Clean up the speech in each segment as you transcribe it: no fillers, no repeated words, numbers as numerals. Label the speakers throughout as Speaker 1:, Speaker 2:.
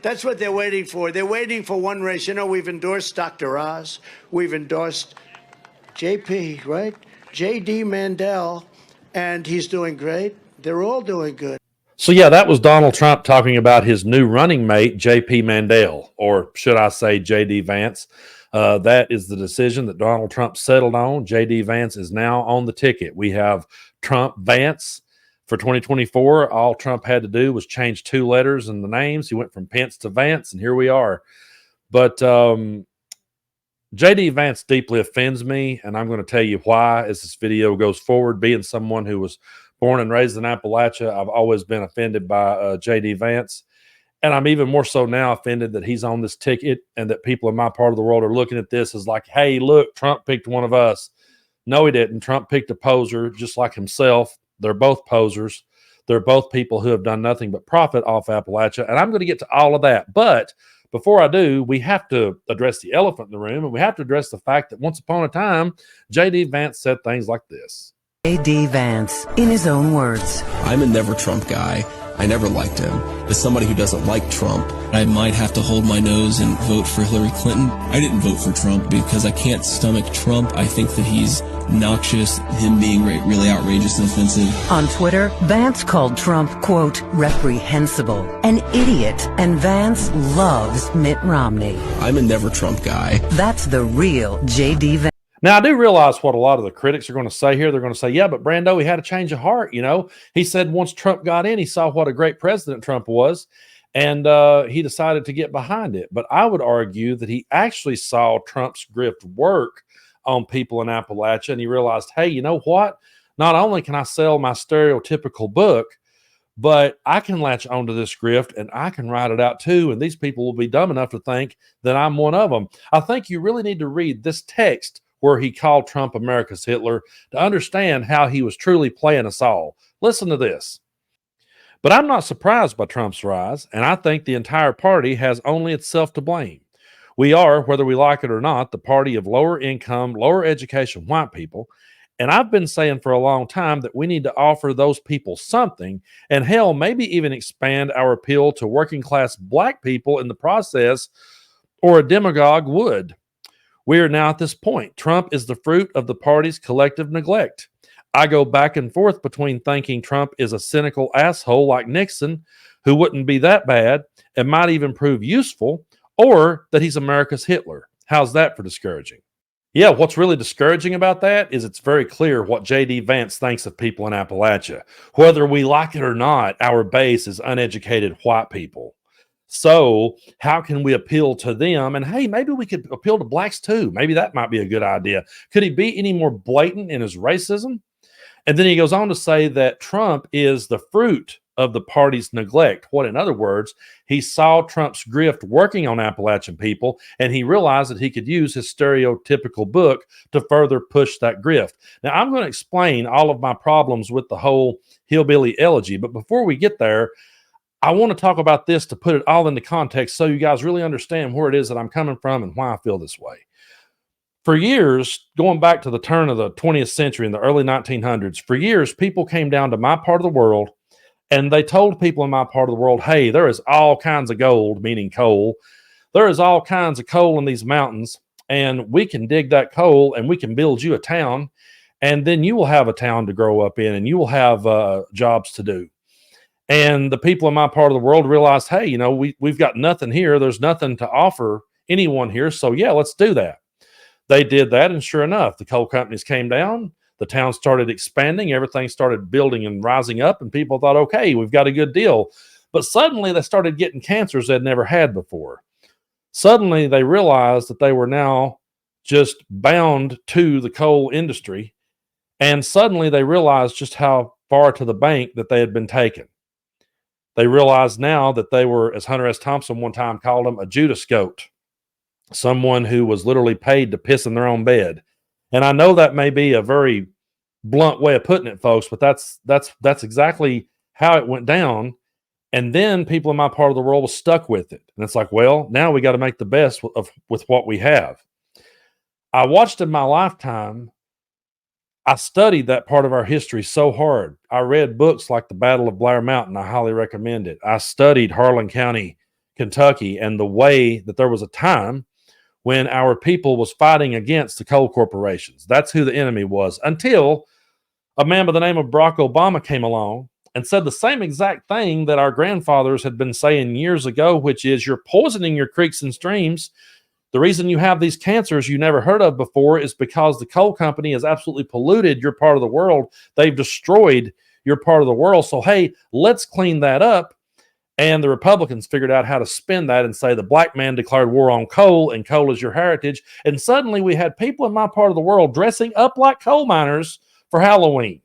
Speaker 1: That's what they're waiting for. They're waiting for one race. You know, we've endorsed Dr. Oz. We've endorsed JP, right? JD Mandel, and he's doing great. They're all doing good.
Speaker 2: So, yeah, that was Donald Trump talking about his new running mate, JP Mandel, or should I say JD Vance. That is the decision that Donald Trump settled on. JD Vance is now on the ticket. We have Trump Vance for 2024. All Trump had to do was change 2 letters in the names. He went from Pence to Vance, and here we are. But JD Vance deeply offends me, and I'm going to tell you why as this video goes forward. Being someone who was born and raised in Appalachia, I've always been offended by JD Vance. And I'm even more so now offended that he's on this ticket and that people in my part of the world are looking at this as like, hey, look, Trump picked one of us. No, he didn't. Trump picked a poser just like himself. They're both posers. They're both people who have done nothing but profit off Appalachia. And I'm going to get to all of that. But before I do, we have to address the elephant in the room, and we have to address the fact that once upon a time, JD Vance said things like this.
Speaker 3: JD Vance, in his own words.
Speaker 4: I'm a never Trump guy. I never liked him. As somebody who doesn't like Trump, I might have to hold my nose and vote for Hillary Clinton. I didn't vote for Trump because I can't stomach Trump. I think that he's noxious, him being really outrageous and offensive.
Speaker 3: On Twitter, Vance called Trump, quote, reprehensible, an idiot, and Vance loves Mitt Romney.
Speaker 4: I'm a never Trump guy.
Speaker 3: That's the real JD Vance.
Speaker 2: Now, I do realize what a lot of the critics are going to say here. They're going to say, yeah, but Brando, he had a change of heart. You know, he said once Trump got in, he saw what a great president Trump was, and he decided to get behind it. But I would argue that he actually saw Trump's grift work on people in Appalachia, and he realized, hey, you know what? Not only can I sell my stereotypical book, but I can latch onto this grift and I can write it out too. And these people will be dumb enough to think that I'm one of them. I think you really need to read this text where he called Trump America's Hitler to understand how he was truly playing us all. Listen to this. But I'm not surprised by Trump's rise, and I think the entire party has only itself to blame. We are, whether we like it or not, the party of lower income, lower education white people. And I've been saying for a long time that we need to offer those people something, and hell, maybe even expand our appeal to working class black people in the process, or a demagogue would. We are now at this point. Trump is the fruit of the party's collective neglect. I go back and forth between thinking Trump is a cynical asshole like Nixon, who wouldn't be that bad and might even prove useful, or that he's America's Hitler. How's that for discouraging? Yeah, what's really discouraging about that is it's very clear what JD Vance thinks of people in Appalachia. Whether we like it or not, our base is uneducated white people. So how can we appeal to them? And hey, maybe we could appeal to blacks too. Maybe that might be a good idea. Could he be any more blatant in his racism? And then he goes on to say that Trump is the fruit of the party's neglect. What, in other words, he saw Trump's grift working on Appalachian people, and he realized that he could use his stereotypical book to further push that grift. Now, I'm going to explain all of my problems with the whole hillbilly elegy, but before we get there, I want to talk about this to put it all into context so you guys really understand where it is that I'm coming from and why I feel this way. For years, going back to the turn of the 20th century in the early 1900s, for years, people came down to my part of the world and they told people in my part of the world, hey, there is all kinds of gold, meaning coal. There is all kinds of coal in these mountains, and we can dig that coal and we can build you a town, and then you will have a town to grow up in and you will have jobs to do. And the people in my part of the world realized, hey, you know, we've got nothing here. There's nothing to offer anyone here. So, yeah, let's do that. They did that, and sure enough, the coal companies came down. The town started expanding. Everything started building and rising up, and people thought, okay, we've got a good deal. But suddenly they started getting cancers they'd never had before. Suddenly they realized that they were now just bound to the coal industry, and suddenly they realized just how far to the bank that they had been taken. They realized now that they were, as Hunter S. Thompson one time called them, a Judas goat, someone who was literally paid to piss in their own bed. And I know that may be a very blunt way of putting it, folks, but that's exactly how it went down. And then people in my part of the world were stuck with it. And it's like, well, now we got to make the best with what we have. I watched in my lifetime, I studied that part of our history so hard. I read books like The Battle of Blair Mountain. I highly recommend it. I studied Harlan County Kentucky, and the way that there was a time when our people was fighting against the coal corporations. That's who the enemy was, until a man by the name of Barack Obama came along and said the same exact thing that our grandfathers had been saying years ago, which is you're poisoning your creeks and streams. The reason you have these cancers you never heard of before is because the coal company has absolutely polluted your part of the world. They've destroyed your part of the world. So, hey, let's clean that up. And the Republicans figured out how to spin that and say the black man declared war on coal and coal is your heritage. And suddenly we had people in my part of the world dressing up like coal miners for Halloween.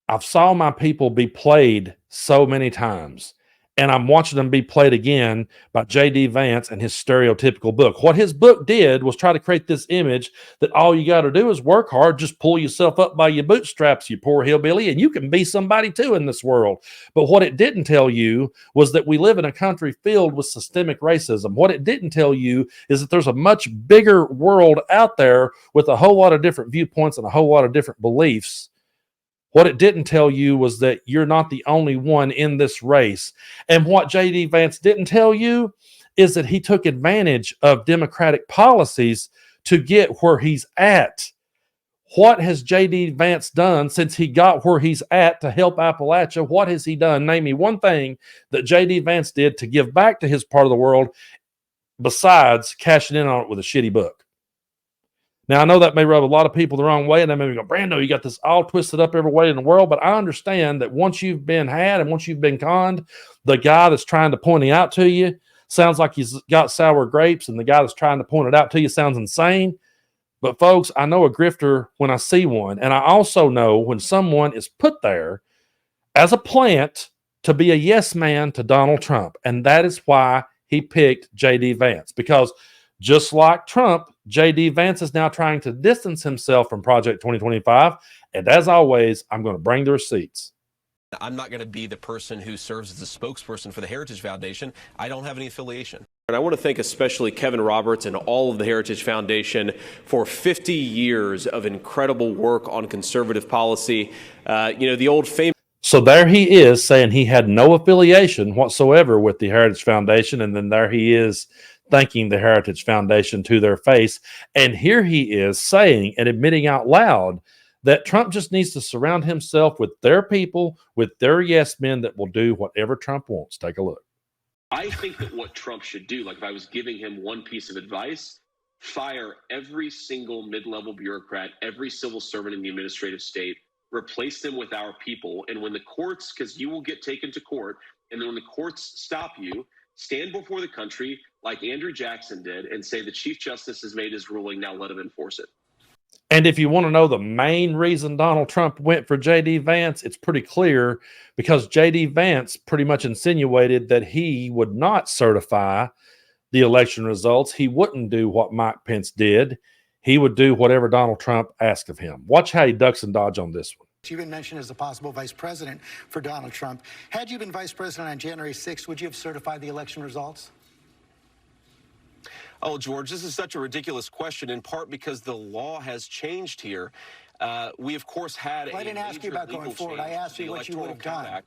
Speaker 2: I've saw my people be played so many times, and I'm watching them be played again by JD Vance and his stereotypical book. What his book did was try to create this image that all you got to do is work hard, just pull yourself up by your bootstraps, you poor hillbilly, and you can be somebody too in this world. But what it didn't tell you was that we live in a country filled with systemic racism. What it didn't tell you is that there's a much bigger world out there with a whole lot of different viewpoints and a whole lot of different beliefs. What it didn't tell you was that you're not the only one in this race. And what J.D. Vance didn't tell you is that he took advantage of Democratic policies to get where he's at. What has J.D. Vance done since he got where he's at to help Appalachia? What has he done? Name me one thing that J.D. Vance did to give back to his part of the world besides cashing in on it with a shitty book. Now, I know that may rub a lot of people the wrong way, and they may go, Brando, you got this all twisted up every way in the world, but I understand that once you've been had and once you've been conned, the guy that's trying to point it out to you sounds like he's got sour grapes, and the guy that's trying to point it out to you sounds insane. But, folks, I know a grifter when I see one, and I also know when someone is put there as a plant to be a yes man to Donald Trump, and that is why he picked J.D. Vance, because just like Trump, J.D. Vance is now trying to distance himself from Project 2025. And as always, I'm going to bring the receipts.
Speaker 5: I'm not going to be the person who serves as a spokesperson for the Heritage Foundation. I don't have any affiliation.
Speaker 6: And I want to thank especially Kevin Roberts and all of the Heritage Foundation for 50 years of incredible work on conservative policy. The old famous.
Speaker 2: So there he is saying he had no affiliation whatsoever with the Heritage Foundation. And then there he is thanking the Heritage Foundation to their face. And here he is saying and admitting out loud that Trump just needs to surround himself with their people, with their yes men that will do whatever Trump wants. Take a look.
Speaker 7: I think that what Trump should do, like if I was giving him one piece of advice, fire every single mid-level bureaucrat, every civil servant in the administrative state, replace them with our people. And when the courts, because you will get taken to court, and then when the courts stop you, stand before the country like Andrew Jackson did and say the Chief Justice has made his ruling, now let him enforce it.
Speaker 2: And if you want to know the main reason Donald Trump went for J.D. Vance, it's pretty clear, because J.D. Vance pretty much insinuated that he would not certify the election results. He wouldn't do what Mike Pence did. He would do whatever Donald Trump asked of him. Watch how he ducks and dodge on this one.
Speaker 8: You've been mentioned as the possible vice president for Donald Trump. Had you been vice president on January 6th, would you have certified the election results?
Speaker 5: Oh, George, this is such a ridiculous question, in part because the law has changed here. We, of course, had
Speaker 8: I didn't ask you about going forward. I asked you what you would have done.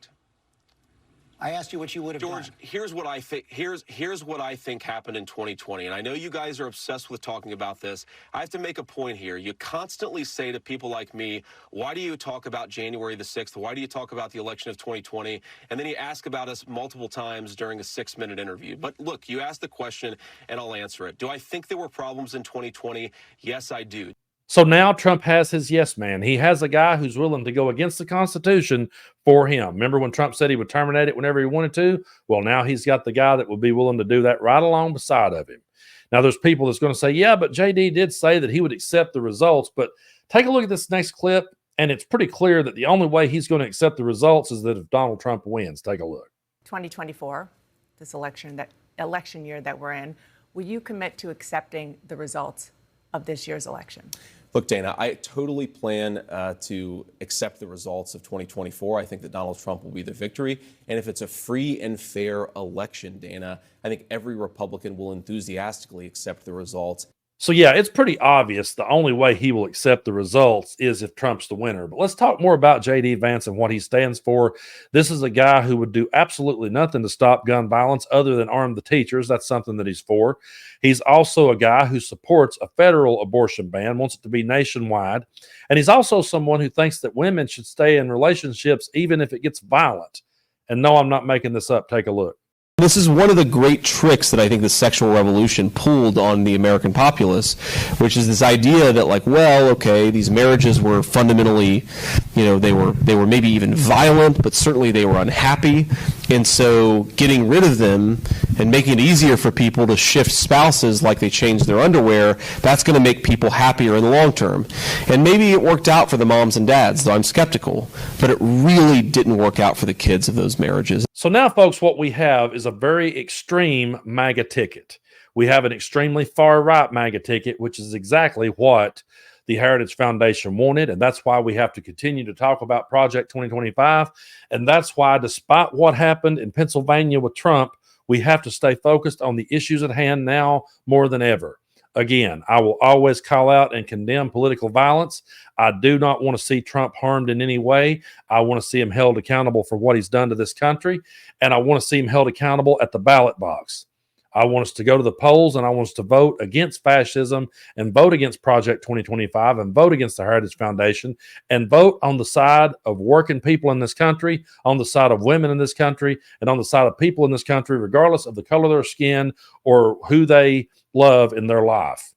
Speaker 8: I asked you what you would have done.
Speaker 5: George, here's what I think. Here's what I think happened in 2020, and I know you guys are obsessed with talking about this. I have to make a point here. You constantly say to people like me, "Why do you talk about January the 6th? Why do you talk about the election of 2020?" And then you ask about us multiple times during a 6-minute interview. But look, you asked the question, and I'll answer it. Do I think there were problems in 2020? Yes, I do.
Speaker 2: So now Trump has his yes man. He has a guy who's willing to go against the Constitution for him. Remember when Trump said he would terminate it whenever he wanted to? Well, now he's got the guy that would be willing to do that right along beside of him. Now, there's people that's going to say, yeah, but JD did say that he would accept the results. But take a look at this next clip, and it's pretty clear that the only way he's going to accept the results is that if Donald Trump wins. Take a look.
Speaker 9: 2024, this election year that we're in, will you commit to accepting the results of this year's election?
Speaker 4: Look, Dana, I totally plan to accept the results of 2024. I think that Donald Trump will be the victory. And if it's a free and fair election, Dana, I think every Republican will enthusiastically accept the results.
Speaker 2: So, yeah, it's pretty obvious the only way he will accept the results is if Trump's the winner. But let's talk more about JD Vance and what he stands for. This is a guy who would do absolutely nothing to stop gun violence other than arm the teachers. That's something that he's for. He's also a guy who supports a federal abortion ban, wants it to be nationwide. And he's also someone who thinks that women should stay in relationships even if it gets violent. And no, I'm not making this up. Take a look.
Speaker 4: This is one of the great tricks that I think the sexual revolution pulled on the American populace, which is this idea that, like, well, okay, these marriages were fundamentally, they were maybe even violent, but certainly they were unhappy. And so getting rid of them and making it easier for people to shift spouses like they change their underwear, that's going to make people happier in the long term. And maybe it worked out for the moms and dads, though I'm skeptical, but it really didn't work out for the kids of those marriages.
Speaker 2: So now, folks, what we have is a very extreme MAGA ticket. We have an extremely far-right MAGA ticket, which is exactly what the Heritage Foundation wanted, and that's why we have to continue to talk about Project 2025, and that's why, despite what happened in Pennsylvania with Trump, we have to stay focused on the issues at hand now more than ever. Again, I will always call out and condemn political violence. I do not want to see Trump harmed in any way. I want to see him held accountable for what he's done to this country, and I want to see him held accountable at the ballot box. I want us to go to the polls, and I want us to vote against fascism and vote against Project 2025 and vote against the Heritage Foundation and vote on the side of working people in this country, on the side of women in this country, and on the side of people in this country, regardless of the color of their skin or who they love in their life.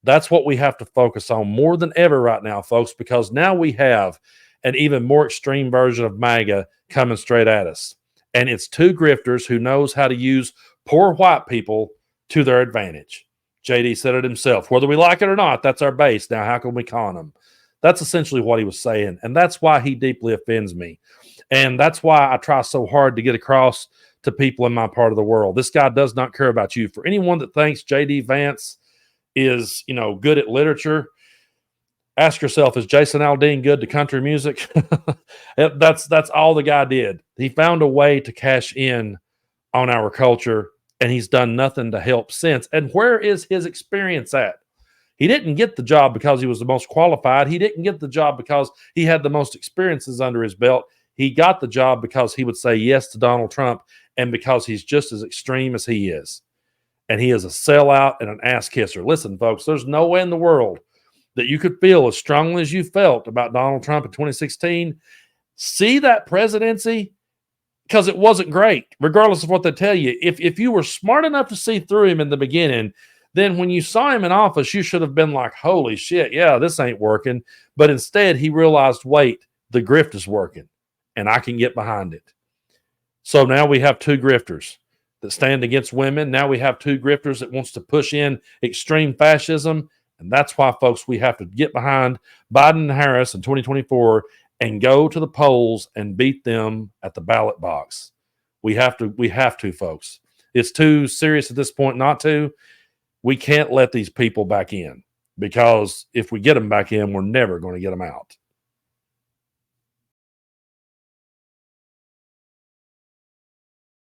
Speaker 2: That's what we have to focus on more than ever right now, folks, because now we have an even more extreme version of MAGA coming straight at us. And it's two grifters who knows how to use poor white people to their advantage. JD said it himself. Whether we like it or not, that's our base. Now, how can we con them? That's essentially what he was saying. And that's why he deeply offends me. And that's why I try so hard to get across to people in my part of the world. This guy does not care about you. For anyone that thinks JD Vance is, good at literature, ask yourself, is Jason Aldean good to country music? That's all the guy did. He found a way to cash in on our culture, and he's done nothing to help since. And where is his experience at? He didn't get the job because he was the most qualified. He didn't get the job because he had the most experiences under his belt. He got the job because he would say yes to Donald Trump and because he's just as extreme as he is. And he is a sellout and an ass kisser. Listen, folks, there's no way in the world that you could feel as strongly as you felt about Donald Trump in 2016. See that presidency? Because it wasn't great, regardless of what they tell you. If you were smart enough to see through him in the beginning, then when you saw him in office, you should have been like, holy shit, yeah, this ain't working. But instead, he realized, wait, the grift is working, and I can get behind it. So now we have two grifters that stand against women. Now we have two grifters that wants to push in extreme fascism. And that's why, folks, we have to get behind Biden and Harris in 2024 and go to the polls and beat them at the ballot box. We have to, folks. It's too serious at this point not to. We can't let these people back in, because if we get them back in, we're never going to get them out.